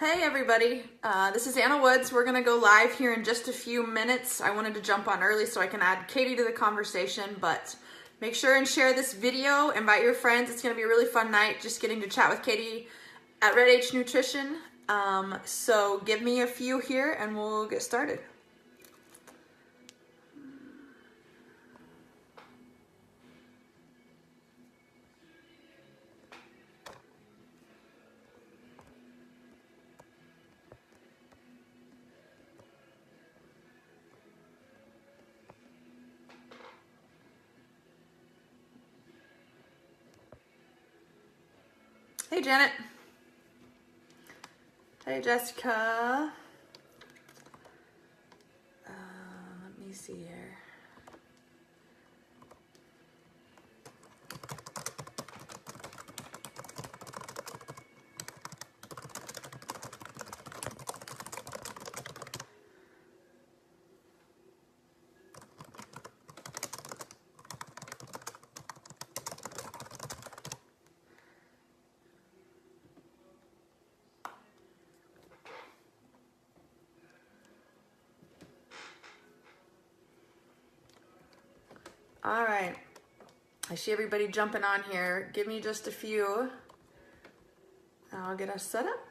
Hey everybody, this is Anna Woods. We're gonna go live here in just a few minutes. I wanted to jump on early so I can add Katie to the conversation, but make sure and share this video, invite your friends. It's gonna be a really fun night just getting to chat with Katie at Red H Nutrition. So give me a few here and we'll get started. Hey Janet. Hey Jessica. Let me see here. All right, I see everybody jumping on here. Give me just a few and I'll get us set up.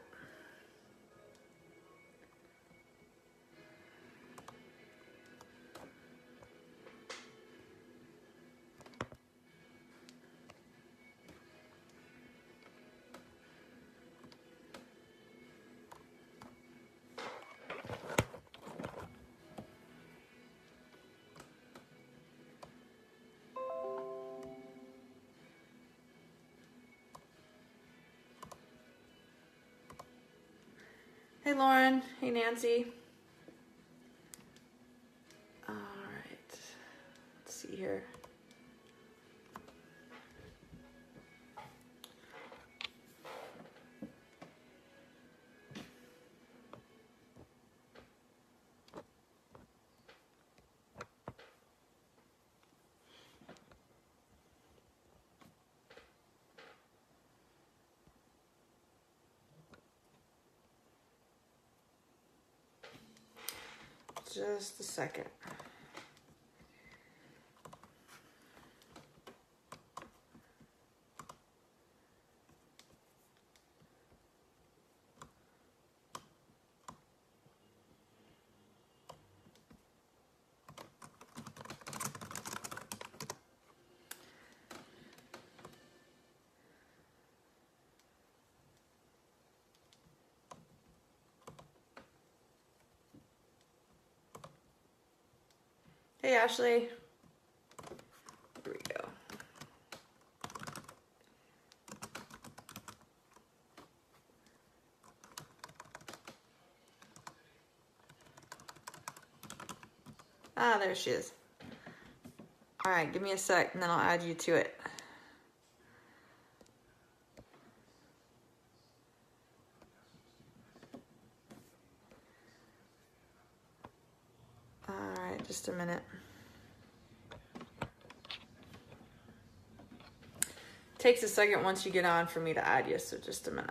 Hey Lauren, hey Nancy. All right, let's see here. Just a second. Hey Ashley. Here we go. Ah, there she is. All right, give me a sec and then I'll add you to it. All right, just a minute. Takes a second once you get on for me to add you, so just a minute.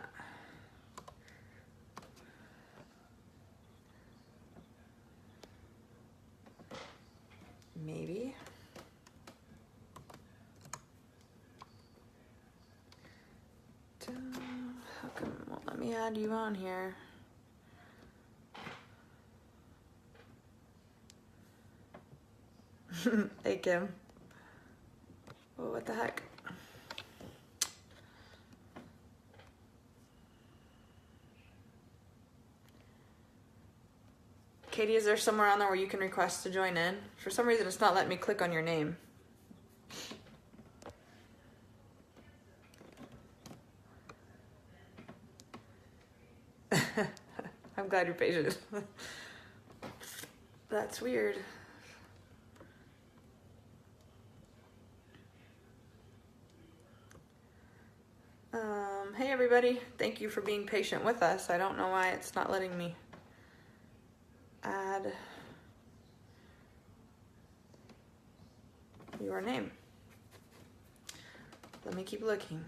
Maybe. How come it won't let me add you on here? Hey Kim. Oh, what the heck? Katie, is there somewhere on there where you can request to join in? For some reason, it's not letting me click on your name. I'm glad you're patient. That's weird. Hey everybody, thank you for being patient with us. I don't know why it's not letting me add your name. Let me keep looking.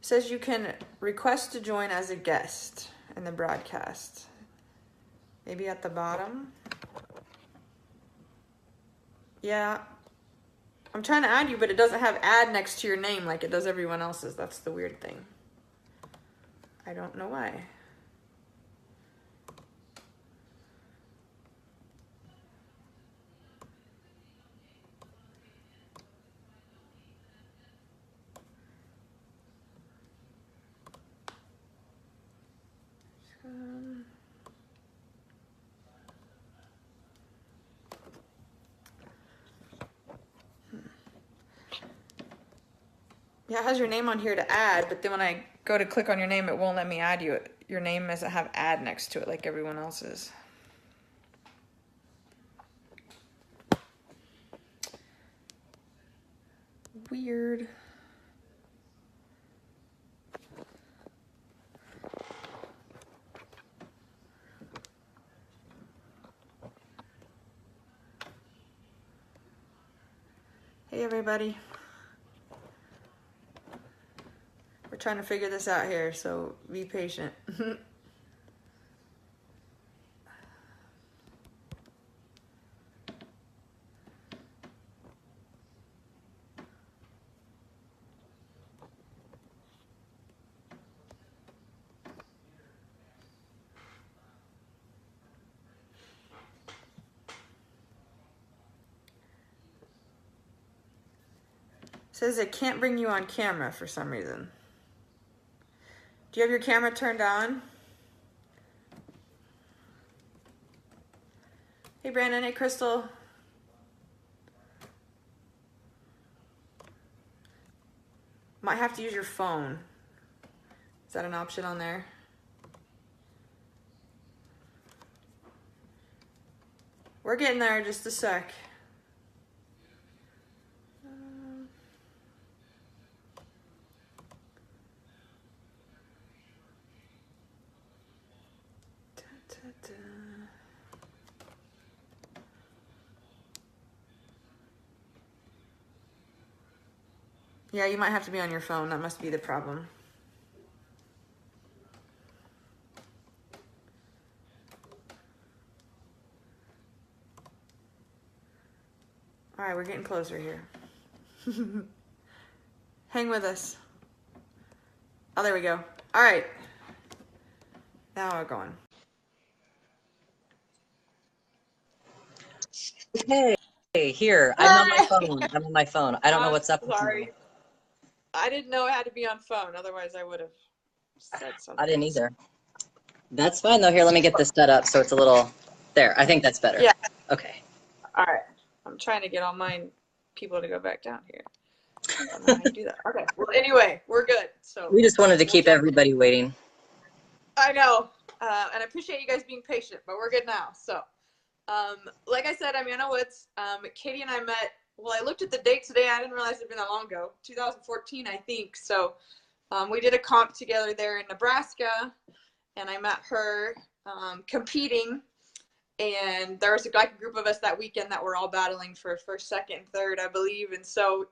It says you can request to join as a guest in the broadcast. Maybe at the bottom. Yeah. I'm trying to add you, but it doesn't have add next to your name like it does everyone else's. That's the weird thing. I don't know why. Yeah, it has your name on here to add, but then when I go to click on your name, it won't let me add you. Your name doesn't have add next to it like everyone else's. Weird. Hey everybody. We're trying to figure this out here, so be patient. Says it can't bring you on camera for some reason. Do you have your camera turned on? Hey Brandon, hey Crystal. Might have to use your phone. Is that an option on there? We're getting there, just a sec. Yeah, you might have to be on your phone. That must be the problem. All right, we're getting closer here. Hang with us. Oh, there we go. All right. Now we're going. Hey, here. I'm on my phone. I'm on my phone. I don't know what's up with Sorry. me. I didn't know it had to be on phone. Otherwise, I would have said something. I didn't either. That's fine, though. Here, let me get this set up so it's a little... There, I think that's better. Yeah. Okay. All right. I'm trying to get all my people to go back down here. I don't know how you do that. Okay. Well, anyway, we're good. So We just wanted to keep everybody waiting. I know. And I appreciate you guys being patient, but we're good now. So, like I said, I'm Anna Woods. Katie and I met, well, I looked at the date today. I didn't realize it'd been that long ago. 2014, I think. So we did a comp together there in Nebraska, and I met her competing. And there was like a group of us that weekend that were all battling for first, second, third, I believe. And so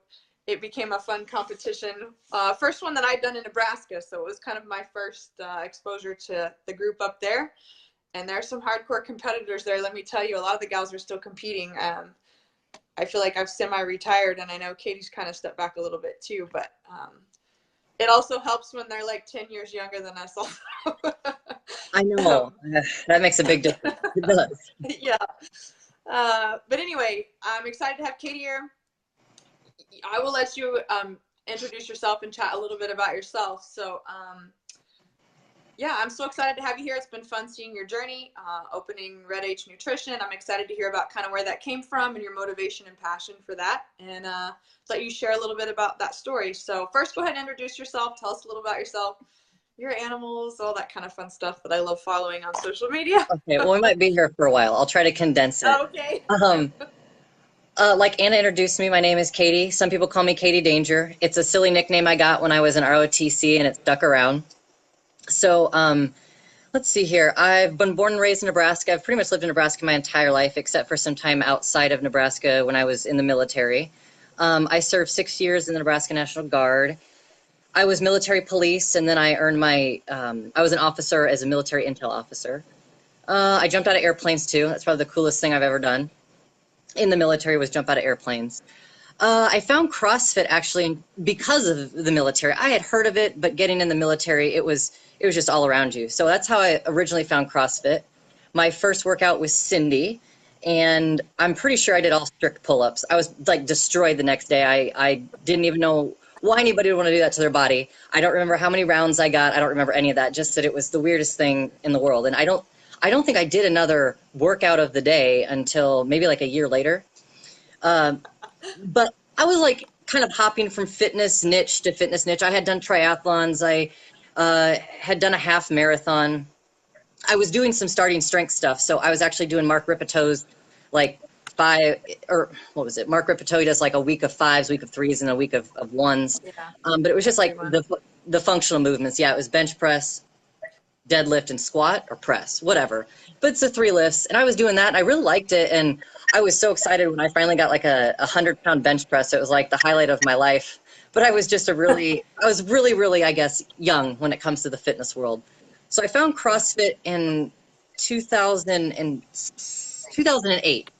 it became a fun competition. First one that I'd done in Nebraska. So it was kind of my first exposure to the group up there. And there's some hardcore competitors there. Let me tell you, a lot of the gals are still competing. I feel like I've semi-retired, and I know Katie's kind of stepped back a little bit too. But it also helps when they're like 10 years younger than us. I know. That makes a big difference. It does. Yeah. But anyway, I'm excited to have Katie here. I will let you introduce yourself and chat a little bit about yourself. So, yeah, I'm so excited to have you here. It's been fun seeing your journey, opening Red H Nutrition. I'm excited to hear about kind of where that came from and your motivation and passion for that, and let you share a little bit about that story. So first, go ahead and introduce yourself. Tell us a little about yourself, your animals, all that kind of fun stuff that I love following on social media. Okay, well, we might be here for a while. I'll try to condense it. Okay. Like Anna introduced me, my name is Katie. Some people call me Katie Danger. It's a silly nickname I got when I was in ROTC, and it stuck around. So let's see here. I've been born and raised in Nebraska. I've pretty much lived in Nebraska my entire life, except for some time outside of Nebraska when I was in the military. I served 6 years in the Nebraska National Guard. I was military police, and then I earned my, I was an officer as a military intel officer. I jumped out of airplanes too. That's probably the coolest thing I've ever done in the military was jump out of airplanes. I found CrossFit actually because of the military. I had heard of it, but getting in the military, it was just all around you. So that's how I originally found CrossFit. My first workout was Cindy, and I'm pretty sure I did all strict pull-ups. I was like destroyed the next day. I didn't even know why anybody would want to do that to their body. I don't remember how many rounds I got. I don't remember any of that. Just that it was the weirdest thing in the world. And I don't think I did another workout of the day until maybe like a year later. But I was like kind of hopping from fitness niche to fitness niche. I had done triathlons. I had done a half marathon. I was doing some starting strength stuff. So I was actually doing Mark Rippetoe's like what was it? Mark Rippetoe does like a week of fives, week of threes, and a week of ones. Yeah. But it was just like the functional movements. Yeah, it was bench press, deadlift, and squat or press, whatever. But it's the 3 lifts. And I was doing that, and I really liked it. And I was so excited when I finally got like a 100-pound bench press. It was like the highlight of my life. But I was just I was really, I guess, young when it comes to the fitness world. So I found CrossFit in 2008,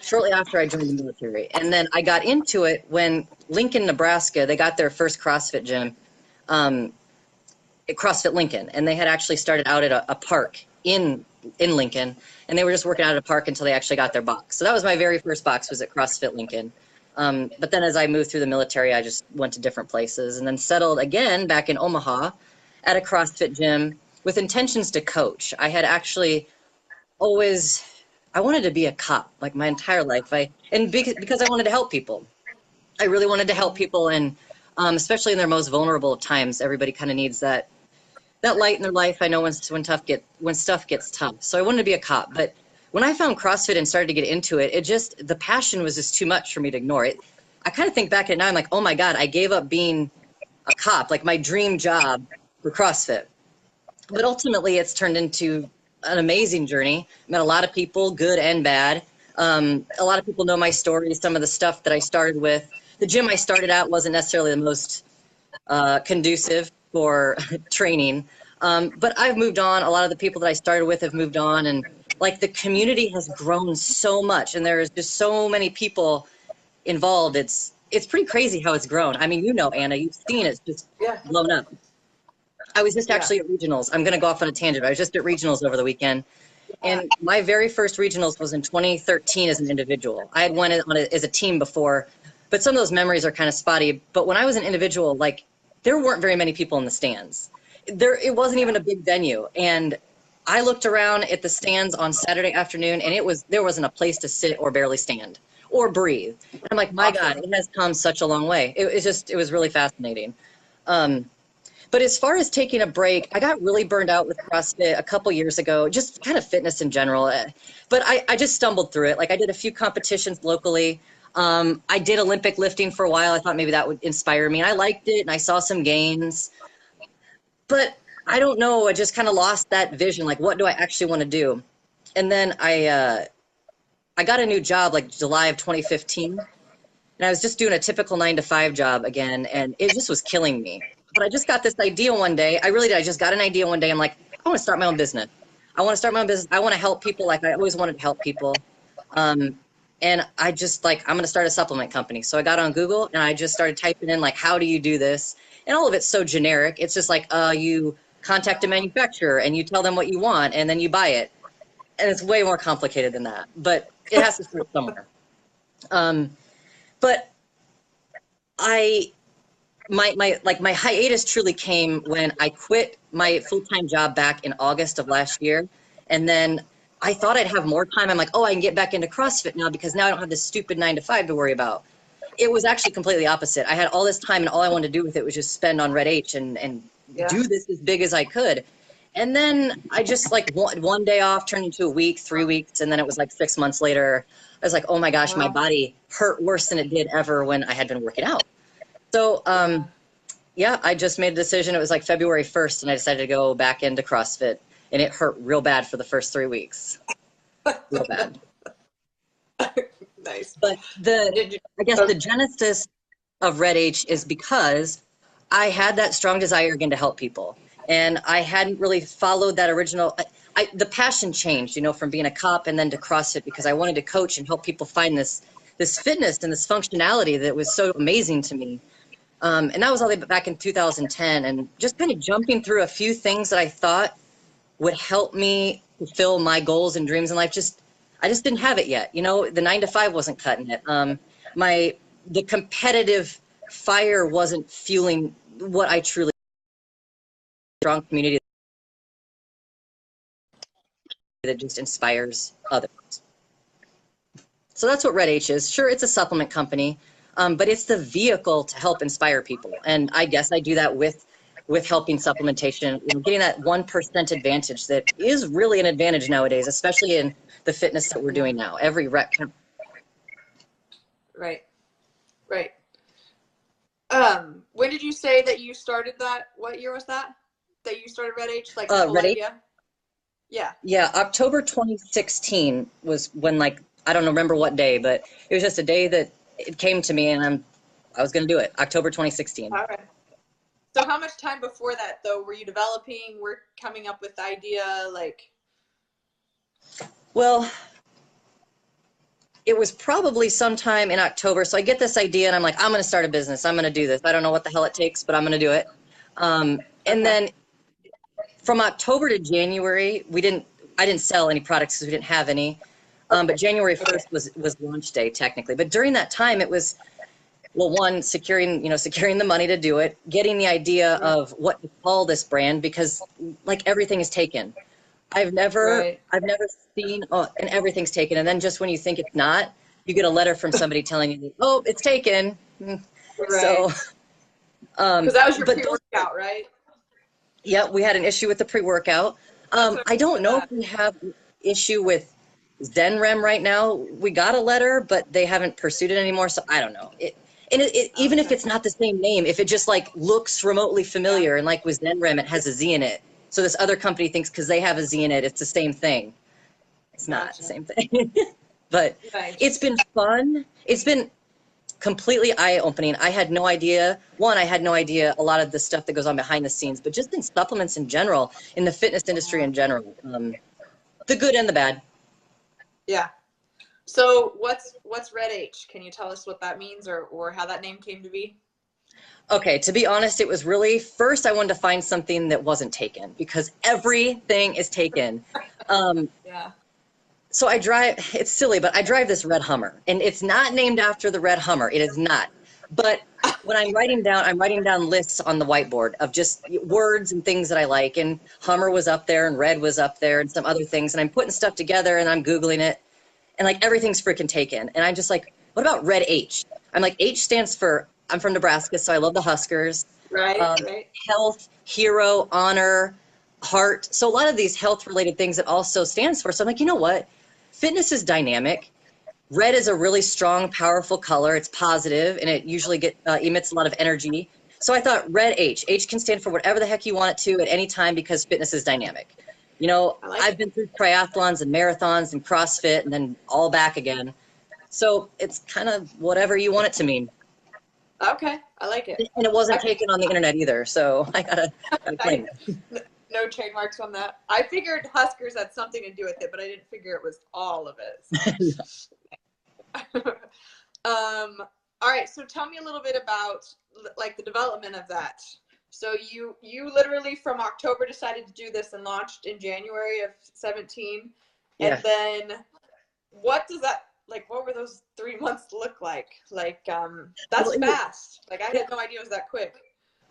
shortly after I joined the military. And then I got into it when Lincoln, Nebraska, they got their first CrossFit gym, at CrossFit Lincoln. And they had actually started out at a park in Lincoln. And they were just working out at a park until they actually got their box. So that was my very first box, was at CrossFit Lincoln. But then as I moved through the military, I just went to different places and then settled again back in Omaha at a CrossFit gym with intentions to coach. I had actually I wanted to be a cop like my entire life. Because I wanted to help people. I really wanted to help people, and especially in their most vulnerable times, everybody kind of needs that light in their life. I know when stuff gets tough. So I wanted to be a cop, but when I found CrossFit and started to get into it, the passion was just too much for me to ignore it. I kind of think back at it now, I'm like, oh my God, I gave up being a cop, like my dream job, for CrossFit. But ultimately, it's turned into an amazing journey. Met a lot of people, good and bad. A lot of people know my story, some of the stuff that I started with. The gym I started at wasn't necessarily the most conducive for training. But I've moved on. A lot of the people that I started with have moved on. And like the community has grown so much. And there's just so many people involved. It's pretty crazy how it's grown. I mean, Anna, you've seen it's just blown up. I was just actually at regionals. I'm going to go off on a tangent. I was just at regionals over the weekend. And my very first regionals was in 2013 as an individual. I had won as a team before, but some of those memories are kind of spotty. But when I was an individual, like there weren't very many people in the stands. It wasn't even a big venue. And I looked around at the stands on Saturday afternoon, and there wasn't a place to sit or barely stand or breathe. And I'm like, my God, it has come such a long way. It was really fascinating. But as far as taking a break, I got really burned out with CrossFit a couple years ago, just kind of fitness in general. But I just stumbled through it. Like I did a few competitions locally. I did Olympic lifting for a while. I thought maybe that would inspire me. And I liked it, and I saw some gains. But I don't know. I just kind of lost that vision. Like, what do I actually want to do? And then I got a new job like July of 2015. And I was just doing a typical 9-to-5 job again. And it just was killing me. But I just got this idea one day. I really did. I just got an idea one day. I'm like, I want to start my own business. I want to help people like I always wanted to help people. And I just I'm going to start a supplement company. So I got on Google and I just started typing in like, how do you do this? And all of it's so generic. It's just like, you contact a manufacturer and you tell them what you want and then you buy it. And it's way more complicated than that, but it has to start somewhere. But my hiatus truly came when I quit my full-time job back in August of last year. And then I thought I'd have more time. I'm like, oh, I can get back into CrossFit now because now I don't have this stupid 9-to-5 to worry about. It was actually completely opposite. I had all this time and all I wanted to do with it was just spend on Red H and do this as big as I could. And then I just one day off turned into a week, 3 weeks. And then it was like 6 months later. I was like, oh my gosh, my body hurt worse than it did ever when I had been working out. So, I just made a decision. It was like February 1st, and I decided to go back into CrossFit, and it hurt real bad for the first 3 weeks. Real bad. Nice. But the genesis of Red H is because I had that strong desire again to help people. And I hadn't really followed that original, the passion changed, you know, from being a cop and then to CrossFit because I wanted to coach and help people find this fitness and this functionality that was so amazing to me. And that was all the way back in 2010, and just kind of jumping through a few things that I thought would help me fulfill my goals and dreams in life. I just didn't have it yet. You know, the 9 to 5 wasn't cutting it. The competitive fire wasn't fueling what I truly strong community that just inspires others. So that's what Red H is. Sure, it's a supplement company, but it's the vehicle to help inspire people. And I guess I do that with helping supplementation, you know, getting that 1% advantage that is really an advantage nowadays, especially in the fitness that we're doing now. Every rep. Right. Right. When did you say that you started that? What year was that? That you started Red H? Like the whole Red H? idea? Yeah. Yeah, October 2016 was when, like, I don't remember what day, but it was just a day that it came to me, and I was going to do it. October 2016. All right. So how much time before that, though, were you developing, were coming up with the idea, like? Well, it was probably sometime in October. So I get this idea and I'm like, I'm going to start a business. I'm going to do this. I don't know what the hell it takes, but I'm going to do it. And then from October to January, I didn't sell any products because we didn't have any. But January 1st was launch day technically. But during that time, it was, well, one, securing the money to do it, getting the idea of what to call this brand, because like everything is taken. I've never seen, and everything's taken. And then just when you think it's not, you get a letter from somebody telling you, oh, it's taken. Right. So, because that was your pre-workout, right? Yeah, we had an issue with the pre-workout. I don't know if we have an issue with ZenRem right now. We got a letter, but they haven't pursued it anymore. So I don't know. Even if it's not the same name, if it just like looks remotely familiar, and like with ZenRem, it has a Z in it. So this other company thinks because they have a Z in it, it's the same thing. It's not the same thing. But it's been fun. It's been completely eye-opening. I had no idea. One, I had no idea a lot of the stuff that goes on behind the scenes, but just in supplements in general, in the fitness industry in general, the good and the bad. Yeah. So what's Red H? Can you tell us what that means or how that name came to be? Okay, to be honest, it was really, first I wanted to find something that wasn't taken because everything is taken. Yeah. So it's silly, but I drive this red Hummer, and it's not named after the red Hummer. It is not. But when I'm writing down lists on the whiteboard of just words and things that I like, and Hummer was up there and red was up there and some other things, and I'm putting stuff together and I'm Googling it, and like everything's freaking taken. And I'm just like, what about Red H? I'm like, H stands for, I'm from Nebraska, so I love the Huskers. Right. Health, hero, honor, heart. So a lot of these health related things it also stands for. So I'm like, you know what? Fitness is dynamic. Red is a really strong, powerful color. It's positive, and it usually emits a lot of energy. So I thought Red H. H can stand for whatever the heck you want it to at any time because fitness is dynamic. You know, I've been through triathlons and marathons and CrossFit and then all back again. So it's kind of whatever you want it to mean. Okay, I like it. And it wasn't taken on the internet either, so I gotta claim it. No trademarks on that. I figured Huskers had something to do with it, but I didn't figure it was all of it. All right, so tell me a little bit about like the development of that. So you literally from October decided to do this and launched in January of 17. Yeah. And then what does that, like, what were those 3 months look like? Like, that's fast. Like, I had no idea it was that quick.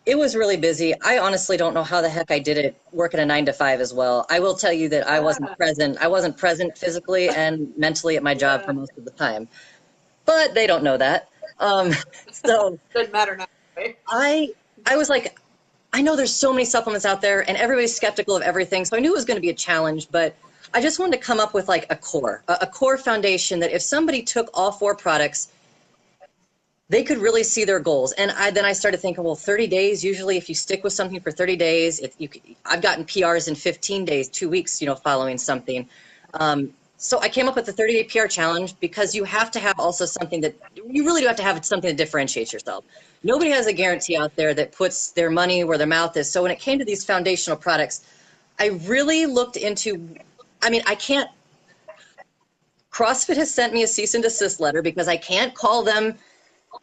It was really busy. I honestly don't know how the heck I did it working a 9 to 5 as well. I will tell you that I wasn't present. I wasn't present physically and mentally at my job for most of the time. But they don't know that. So doesn't matter now. Right? I was like, I know there's so many supplements out there and everybody's skeptical of everything. So I knew it was going to be a challenge, but I just wanted to come up with like a core foundation that if somebody took all 4 products, they could really see their goals. And then I started thinking, well, 30 days, usually if you stick with something for 30 days, I've gotten PRs in 15 days, 2 weeks, following something. So I came up with the 30-day PR challenge because you have to have also something that you really do have to have something that differentiates yourself. Nobody has a guarantee out there that puts their money where their mouth is. So when it came to these foundational products, I really looked into, I mean, I can't, CrossFit has sent me a cease and desist letter because I can't call them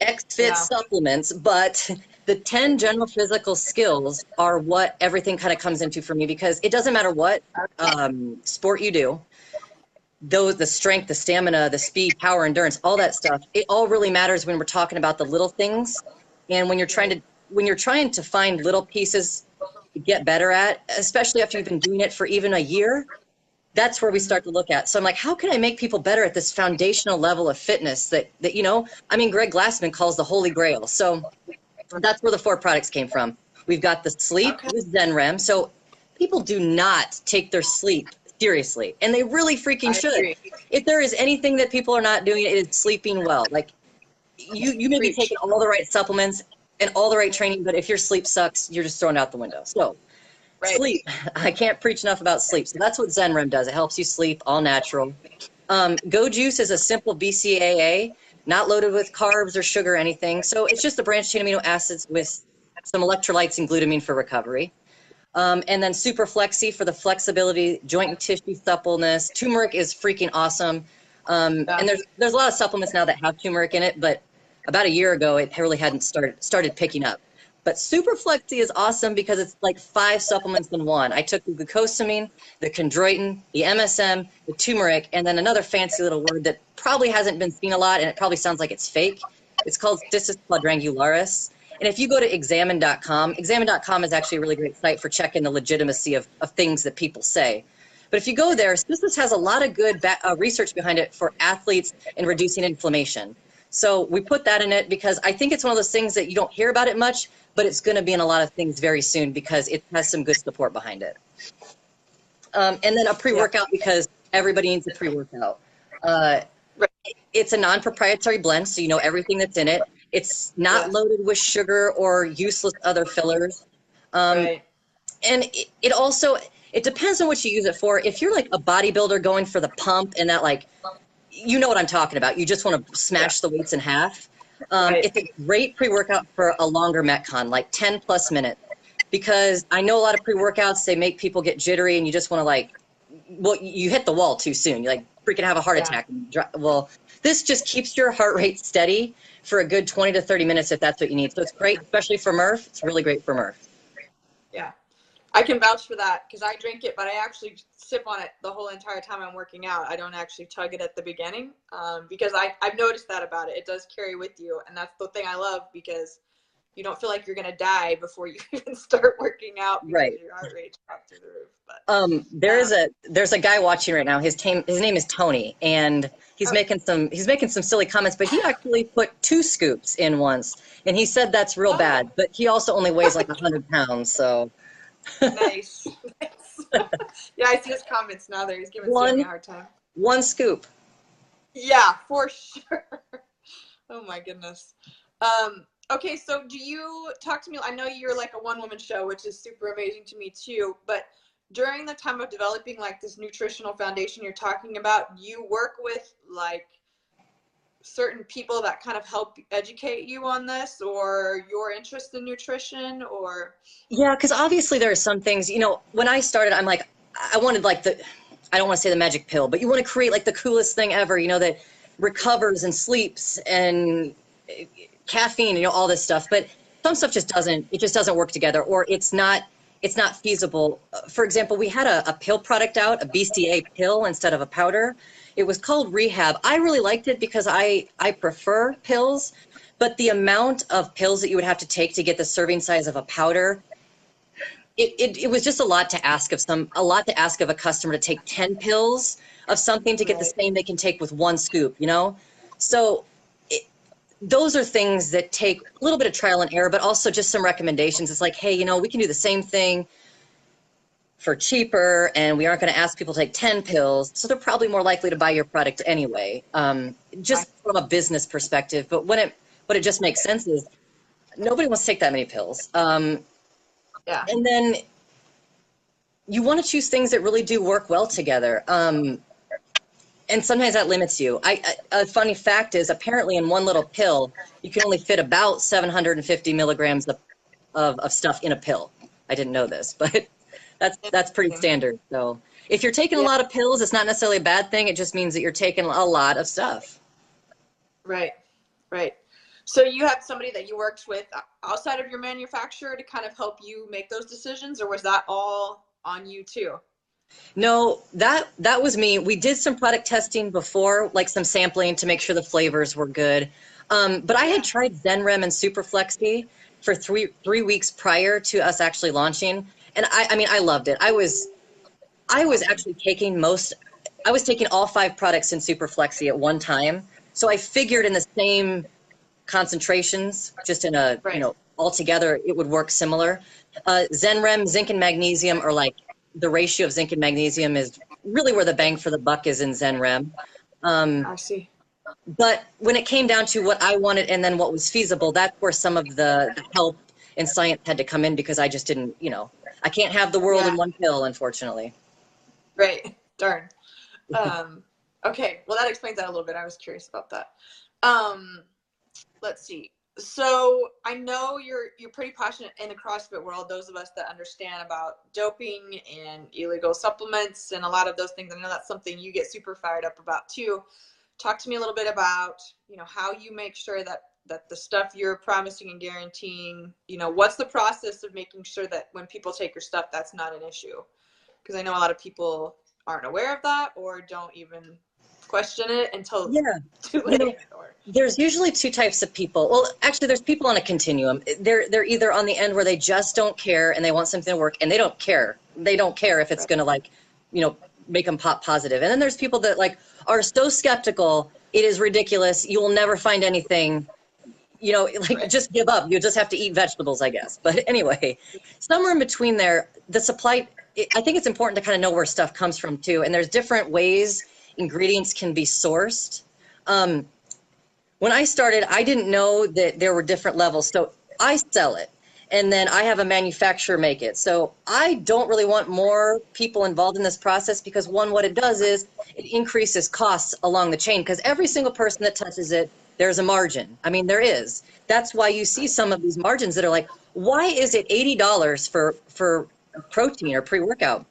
XFit supplements, but the 10 general physical skills are what everything kind of comes into for me, because it doesn't matter what sport you do. Those, the strength, the stamina, the speed, power, endurance, all that stuff, it all really matters when we're talking about the little things. And when you're trying to find little pieces to get better at, especially after you've been doing it for even a year, that's where we start to look at. So I'm like, how can I make people better at this foundational level of fitness that you know, I mean, Greg Glassman calls the Holy Grail. So that's where the 4 products came from. We've got the sleep with ZenREM. So people do not take their sleep seriously, and they really freaking should. If there is anything that people are not doing, it is sleeping well. Like you may be taking all the right supplements and all the right training, but if your sleep sucks, you're just thrown out the window. So sleep, I can't preach enough about sleep. So that's what ZenREM does. It helps you sleep, all natural. Go Juice is a simple BCAA, not loaded with carbs or sugar or anything. So it's just a branched chain amino acids with some electrolytes and glutamine for recovery. And then Super Flexi for the flexibility, joint and tissue suppleness. Turmeric is freaking awesome. And there's a lot of supplements now that have turmeric in it, but about a year ago, it really hadn't started picking up. But Super Flexi is awesome because it's like 5 supplements in one. I took the glucosamine, the chondroitin, the MSM, the turmeric, and then another fancy little word that probably hasn't been seen a lot, and it probably sounds like it's fake. It's called Cissus quadrangularis. And if you go to examine.com, examine.com is actually a really great site for checking the legitimacy of things that people say. But if you go there, Cissus has a lot of good research behind it for athletes in reducing inflammation. So we put that in it because I think it's one of those things that you don't hear about it much, but it's going to be in a lot of things very soon because it has some good support behind it. And then a pre-workout because everybody needs a pre-workout. It's a non-proprietary blend, so you know everything that's in it. It's not loaded with sugar or useless other fillers. And it also, it depends on what you use it for. If you're like a bodybuilder going for the pump and that, like, you know what I'm talking about. You just want to smash the weights in half. It's a great pre-workout for a longer Metcon, like 10 plus minutes. Because I know a lot of pre-workouts, they make people get jittery and you just want to like, well, you hit the wall too soon. You like freaking have a heart attack. Well, this just keeps your heart rate steady for a good 20 to 30 minutes if that's what you need. So it's great, especially for Murph. It's really great for Murph. Yeah, I can vouch for that because I drink it, but I actually sip on it the whole entire time I'm working out. I don't actually chug it at the beginning because I've noticed that about it. It does carry with you, and that's the thing I love because you don't feel like you're going to die before you even start working out because your heart rate drops through the roof. But there's a guy watching right now. His name is Tony, and he's making some silly comments, but he actually put 2 scoops in once, and he said that's real bad. But he also only weighs like 100 pounds, so. Nice. Yeah, I see his comments now. There, he's giving Sammy a hard time. 1 scoop. Yeah, for sure. Oh my goodness. Okay, so do you talk to me? I know you're like a one-woman show, which is super amazing to me too. But during the time of developing like this nutritional foundation you're talking about, you work with like certain people that kind of help educate you on this, or your interest in nutrition, or? Yeah, because obviously there are some things, you know, when I started, I'm like, I wanted like I don't want to say the magic pill, but you want to create like the coolest thing ever, you know, that recovers and sleeps and caffeine, you know, all this stuff. But some stuff just doesn't work together, or it's not feasible. For example, we had a pill product out, a BCA pill instead of a powder. It was called Rehab. I really liked it because I prefer pills, but the amount of pills that you would have to take to get the serving size of a powder, it was just a lot to ask of a customer to take 10 pills of something to get the same they can take with 1 scoop, you know? So those are things that take a little bit of trial and error, but also just some recommendations. It's like, hey, you know, we can do the same thing for cheaper, and we aren't going to ask people to take 10 pills, so they're probably more likely to buy your product anyway, just from a business perspective. But what it just makes sense is nobody wants to take that many pills. And then you want to choose things that really do work well together. and sometimes that limits you. A funny fact is apparently in one little pill, you can only fit about 750 milligrams of stuff in a pill. I didn't know this, but that's pretty Interesting. standard. So if you're taking a Yeah. lot of pills, it's not necessarily a bad thing. It just means that you're taking a lot of stuff. Right. Right. So you have somebody that you worked with outside of your manufacturer to kind of help you make those decisions, or was that all on you too? No, that was me. We did some product testing before, like some sampling to make sure the flavors were good. But I had Yeah. tried Zenrem and Superflexi for three weeks prior to us actually launching, and I mean, I loved it. I was Awesome. actually taking I was taking all 5 products in Superflexi at one time. So I figured in the same concentrations, just in a, Right. altogether, it would work similar. Zenrem, zinc and magnesium are like the ratio of zinc and magnesium is really where the bang for the buck is in Zenrem. Um, I see. but when it came down to what I wanted and then what was feasible, that's where some of the help and science had to come in because I just didn't, I can't have the world Yeah. in one pill, unfortunately. Right. Darn. Um, okay. Well, that explains that a little bit. I was curious about that. Um, let's see. So I know you're pretty passionate in the CrossFit world. Those of us that understand about doping and illegal supplements and a lot of those things, I know that's something you get super fired up about too. Talk to me a little bit about how you make sure that the stuff you're promising and guaranteeing, what's the process of making sure that when people take your stuff, that's not an issue? Because I know a lot of people aren't aware of that or don't even question it until it's Yeah. too You know, late. Or there's usually 2 types of people. Well, actually, there's people on a continuum. They're either on the end where they just don't care and they want something to work, and they don't care. They don't care if it's right, going to you know, make them pop positive. And then there's people that are so skeptical. It is ridiculous. You will never find anything. right, Just give up. You just have to eat vegetables, I guess. But anyway, somewhere in between there, the supply. I think it's important to kind of know where stuff comes from too. And there's different ways ingredients can be sourced. Um, when I started, I didn't know that there were different levels. So I sell it and then I have a manufacturer make it. So I don't really want more people involved in this process because one, what it does is it increases costs along the chain because every single person that touches it, there's a margin. I mean, there is. That's why you see some of these margins that are like, why is it $80 for protein or pre-workout?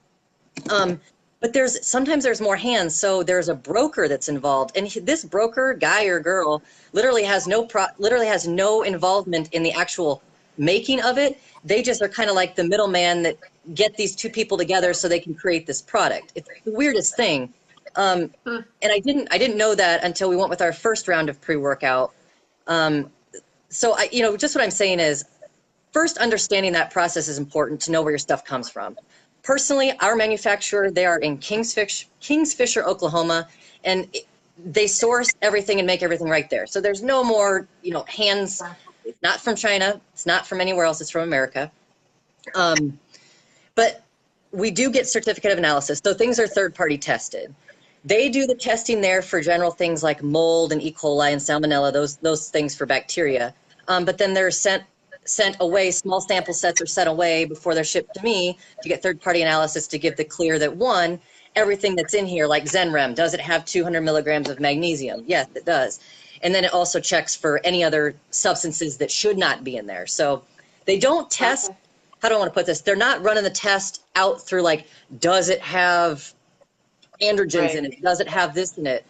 But sometimes there's more hands, so there's a broker that's involved, and this broker, guy or girl, literally has no involvement in the actual making of it. They just are kind of like the middleman that get these 2 people together so they can create this product. It's the weirdest thing, hmm, and I didn't know that until we went with our first round of pre-workout. Um, so just what I'm saying is first understanding that process is important to know where your stuff comes from. Personally, our manufacturer, they are in Kingsfisher, Oklahoma, and they source everything and make everything right there. So there's no more, hands. It's not from China. It's not from anywhere else. It's from America. Um, but we do get certificate of analysis. So things are third party tested. They do the testing there for general things like mold and E. coli and salmonella, those things for bacteria. But then they're sent away, small sample sets are sent away before they're shipped to me to get third party analysis to give the clear that one, everything that's in here, like Zenrem, does it have 200 milligrams of magnesium? Yes, it does. And then it also checks for any other substances that should not be in there. So they don't test, okay, how do I want to put this? They're not running the test out through does it have androgens right, in it? Does it have this in it?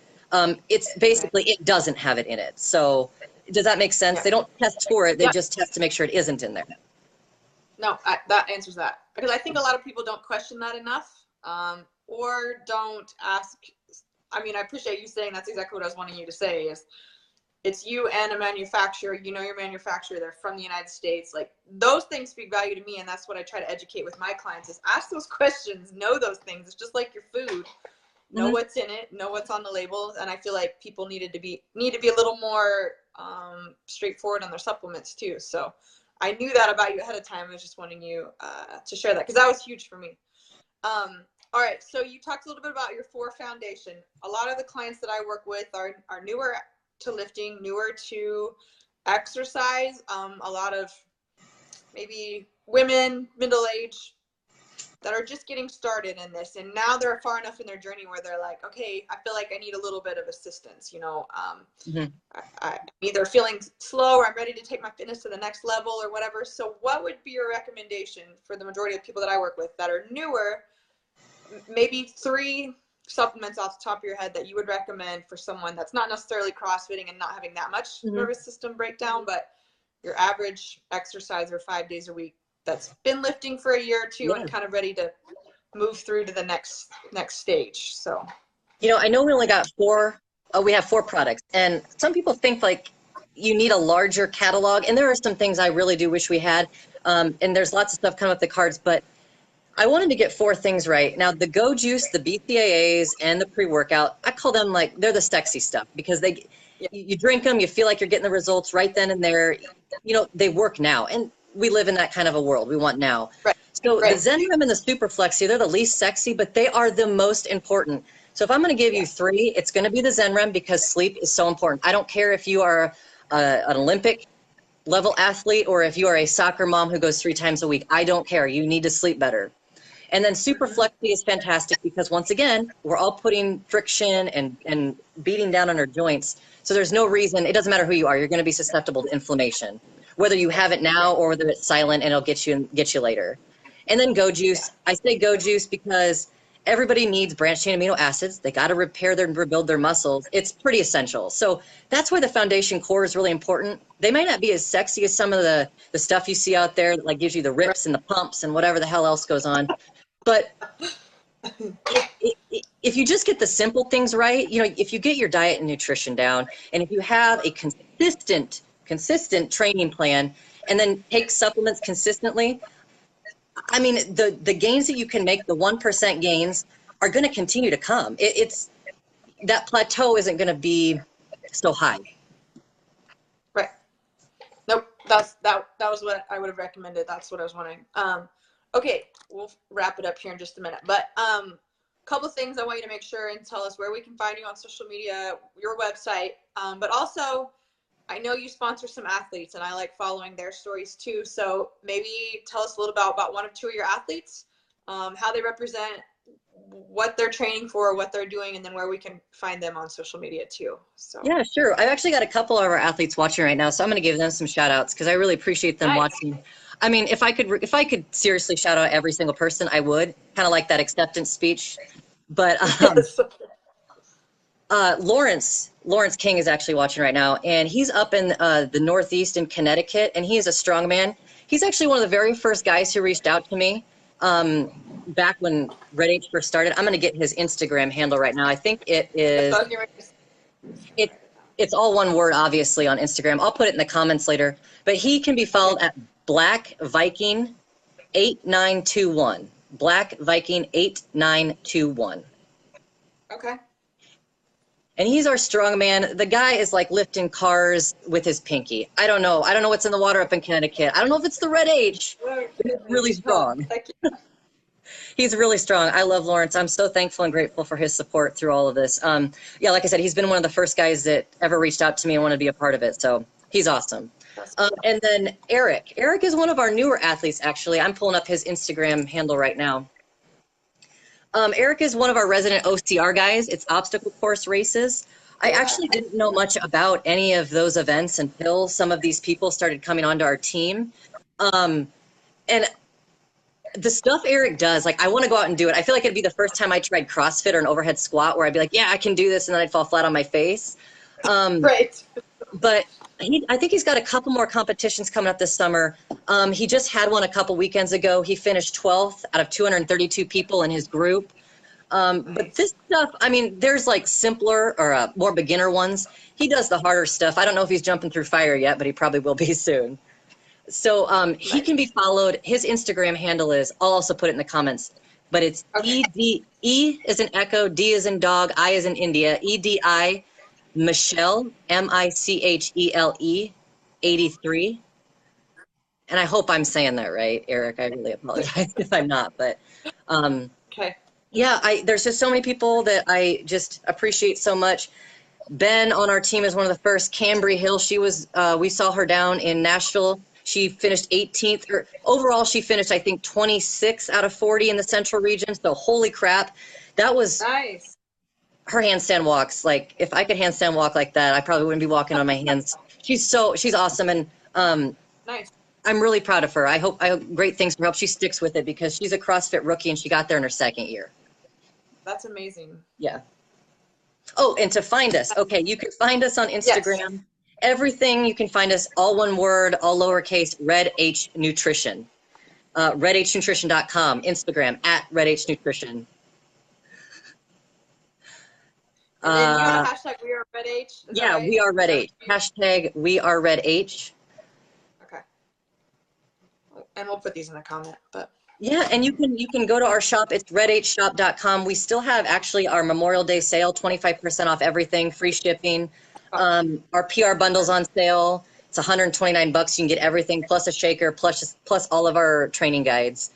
It's right, basically, it doesn't have it in it. So does that make sense? yeah, They don't test for it. They yeah. just test to make sure it isn't in there. No, that answers that because I think a lot of people don't question that enough, or don't ask. I mean, I appreciate you saying that's exactly what I was wanting you to say. Is it's you and a manufacturer. Your manufacturer. They're from the United States. Like those things speak value to me, and that's what I try to educate with my clients: is ask those questions, know those things. It's just like your food. Know Mhm. what's in it, know what's on the label, and I feel like people need to be a little more straightforward on their supplements too. So I knew that about you ahead of time. I was just wanting you to share that because that was huge for me. All right, so you talked a little bit about your 4 foundation. A lot of the clients that I work with are newer to lifting, newer to exercise. A lot of maybe women, middle age, that are just getting started in this, and now they're far enough in their journey where they're like, okay, I feel like I need a little bit of assistance, Mhm. I'm either feeling slow or I'm ready to take my fitness to the next level or whatever. So what would be your recommendation for the majority of people that I work with that are newer? Maybe 3 supplements off the top of your head that you would recommend for someone that's not necessarily CrossFitting and not having that much nervous system breakdown, but your average exerciser 5 days a week that's been lifting for a year or 2 Yeah. and kind of ready to move through to the next stage. So, I know we only got 4. We have 4 products, and some people think like you need a larger catalog, and there are some things I really do wish we had. And there's lots of stuff coming up the cards, but I wanted to get 4 things right. Now, the Go Juice, the BCAAs, and the pre-workout, I call them like they're the sexy stuff because you drink them, you feel like you're getting the results right then and there. They work now, and we live in that kind of a world. We want now. right. So Right. the Zenrem and the Superflexy, they're the least sexy, but they are the most important. So if I'm going to give you 3, it's going to be the Zenrem because sleep is so important. I don't care if you are an Olympic level athlete or if you are a soccer mom who goes 3 times a week. I don't care. You need to sleep better. And then Superflexy is fantastic because once again, we're all putting friction and beating down on our joints. So there's no reason, it doesn't matter who you are, you're going to be susceptible to inflammation, whether you have it now or whether it's silent and it'll get you later. And then Go Juice. I say Go Juice because everybody needs branched chain amino acids. They got to rebuild their muscles. It's pretty essential. So that's why the foundation core is really important. They might not be as sexy as some of the stuff you see out there that like gives you the rips and the pumps and whatever the hell else goes on. But if you just get the simple things right, if you get your diet and nutrition down, and if you have a consistent training plan, and then take supplements consistently, I mean, the gains that you can make, the 1% gains, are going to continue to come. It's that plateau isn't going to be so high. Right. Nope. That was what I would have recommended. That's what I was wondering. Okay, we'll wrap it up here in just a minute. But couple things I want you to make sure and tell us where we can find you on social media, your website, but also I know you sponsor some athletes and I like following their stories too. So maybe tell us a little about 1 or 2 of your athletes, how they represent, what they're training for, what they're doing, and then where we can find them on social media too. So yeah, sure. I've actually got a couple of our athletes watching right now, so I'm going to give them some shout outs because I really appreciate them watching. I mean, if I could seriously shout out every single person, I would, kind of like that acceptance speech. But Lawrence King is actually watching right now, and he's up in the Northeast in Connecticut, and he is a strongman. He's actually one of the very first guys who reached out to me back when Red H first started. I'm going to get his Instagram handle right now. I think it is. It's all one word, obviously, on Instagram. I'll put it in the comments later. But he can be followed at Black Viking 8921. Black Viking 8921. Okay. And he's our strongman. The guy is like lifting cars with his pinky. I don't know what's in the water up in Connecticut. I don't know if it's the Red H. But he's really strong. He's really strong. I love Lawrence. I'm so thankful and grateful for his support through all of this. Yeah, like I said, he's been one of the first guys that ever reached out to me and wanted to be a part of it. So he's awesome. And then Eric. Eric is one of our newer athletes, actually. I'm pulling up his Instagram handle right now. Eric is one of our resident OCR guys. It's obstacle course races. I actually didn't know much about any of those events until some of these people started coming onto our team. And the stuff Eric does, like, I want to go out and do it. I feel like it'd be the first time I tried CrossFit or an overhead squat where I'd be like, yeah, I can do this, and then I'd fall flat on my face. Right. But I think he's got a couple more competitions coming up this summer. He just had one a couple weekends ago. He finished 12th out of 232 people in his group. But this stuff, I mean, there's like simpler or more beginner ones. He does the harder stuff. I don't know if he's jumping through fire yet, but he probably will be soon. So he can be followed. His Instagram handle is, I'll also put it in the comments, but it's E as in echo, D as in dog, I as in India, EDI Michelle, MICHELE 83. And I hope I'm saying that right, Eric. I really apologize if I'm not, but Okay. yeah, there's just so many people that I just appreciate so much. Ben on our team is one of the first. Cambry Hill, she was, we saw her down in Nashville. She finished 18th, or overall she finished, I think, 26 out of 40 in the central region. So holy crap, that was Nice. her handstand walks. Like if I could handstand walk like that, I probably wouldn't be walking on my hands. She's awesome. And Nice. I'm really proud of her. I hope great things for her. I hope she sticks with it because she's a CrossFit rookie and she got there in her second year. That's amazing. Yeah. Oh, and to find us, okay, you can find us on Instagram. Yes. Everything you can find us, all one word, all lowercase, Red H Nutrition. RedHNutrition.com, Instagram @RedHNutrition. And then you got a hashtag We Are Red H. Yeah, right? We Are Red H. Hashtag We Are Red H. Okay. And we'll put these in the comment, but. Yeah, and you can go to our shop. It's redhshop.com. We still have actually our Memorial Day sale, 25% off everything, free shipping. Our PR bundle's on sale. It's $129. You can get everything plus a shaker, plus all of our training guides.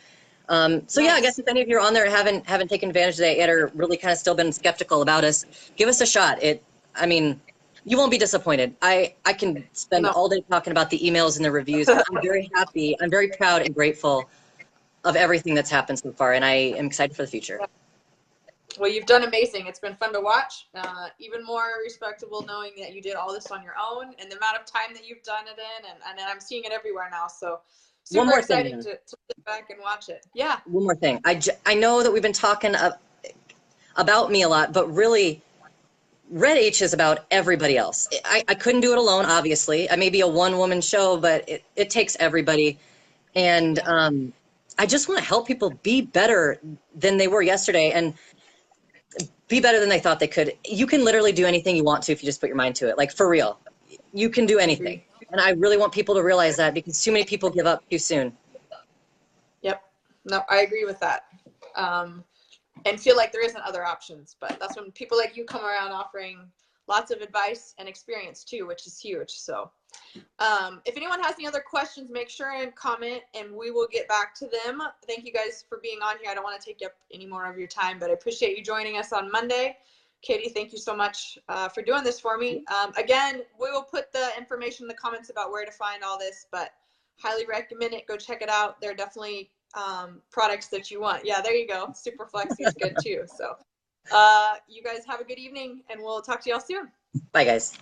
So yeah, I guess if any of you are on there and haven't taken advantage of that yet, or really kind of still been skeptical about us, give us a shot. I mean, you won't be disappointed. I can spend all day talking about the emails and the reviews. I'm very happy. I'm very proud and grateful of everything that's happened so far, and I am excited for the future. Well, you've done amazing. It's been fun to watch. Even more respectable knowing that you did all this on your own and the amount of time that you've done it in, and I'm seeing it everywhere now. So super exciting to sit back and watch it. Yeah. One more thing. I know that we've been talking about me a lot, but really, Red H is about everybody else. I couldn't do it alone, obviously. I may be a one-woman show, but it takes everybody. And I just want to help people be better than they were yesterday and be better than they thought they could. You can literally do anything you want to if you just put your mind to it. Like, for real. You can do anything. And I really want people to realize that because too many people give up too soon. Yep. No, I agree with that. And feel like there isn't other options. But that's when people like you come around offering lots of advice and experience too, which is huge. So if anyone has any other questions, make sure and comment and we will get back to them. Thank you guys for being on here. I don't want to take up any more of your time, but I appreciate you joining us on Monday. Katie, thank you so much for doing this for me. Again, we will put the information in the comments about where to find all this, but highly recommend it. Go check it out. There are definitely products that you want. Yeah, there you go. Super Flexi is good too. So you guys have a good evening and we'll talk to y'all soon. Bye, guys.